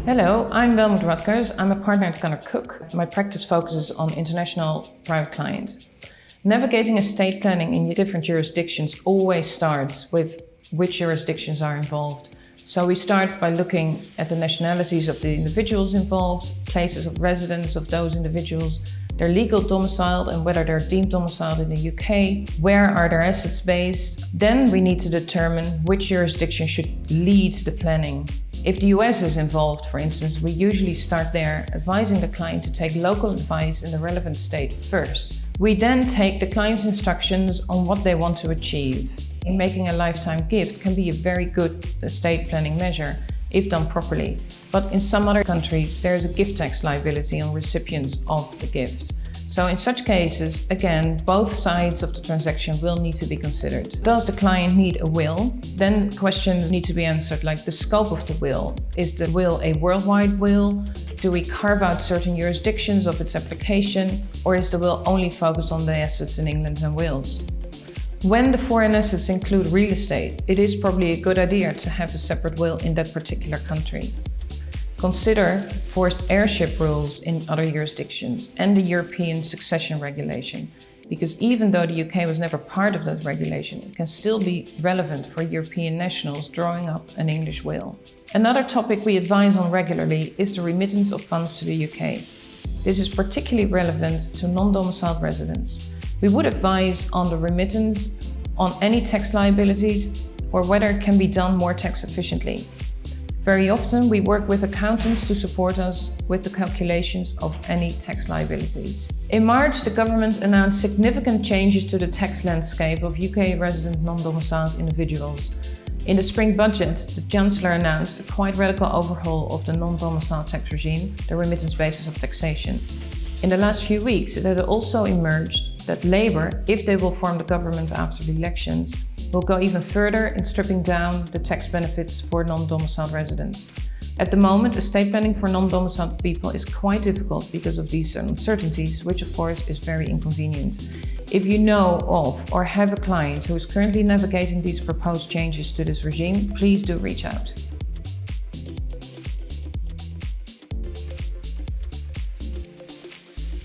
Hello, I'm Welmoed Rutgers. I'm a partner at Gunnar Cook. My practice focuses on international private clients. Navigating estate planning in different jurisdictions always starts with which jurisdictions are involved. So we start by looking at the nationalities of the individuals involved, places of residence of those individuals, their legal domicile and whether they're deemed domiciled in the UK, where are their assets based. Then we need to determine which jurisdiction should lead the planning. If the US is involved, for instance, we usually start there, advising the client to take local advice in the relevant state first. We then take the client's instructions on what they want to achieve. Making a lifetime gift can be a very good estate planning measure if done properly. But in some other countries, there is a gift tax liability on recipients of the gift. So in such cases, again, both sides of the transaction will need to be considered. Does the client need a will? Then questions need to be answered like the scope of the will. Is the will a worldwide will? Do we carve out certain jurisdictions of its application? Or is the will only focused on the assets in England and Wales? When the foreign assets include real estate, it is probably a good idea to have a separate will in that particular country. Consider forced heirship rules in other jurisdictions and the European succession regulation, because even though the UK was never part of that regulation, it can still be relevant for European nationals drawing up an English will. Another topic we advise on regularly is the remittance of funds to the UK. This is particularly relevant to non-domiciled residents. We would advise on the remittance, on any tax liabilities, or whether it can be done more tax efficiently. Very often we work with accountants to support us with the calculations of any tax liabilities. In March, the government announced significant changes to the tax landscape of UK resident non-domiciled individuals. In the spring budget, the Chancellor announced a quite radical overhaul of the non-domiciled tax regime, the remittance basis of taxation. In the last few weeks, it had also emerged that Labour, if they will form the government after the elections, will go even further in stripping down the tax benefits for non-domiciled residents. At the moment, estate planning for non-domiciled people is quite difficult because of these uncertainties, which of course is very inconvenient. If you know of or have a client who is currently navigating these proposed changes to this regime, please do reach out.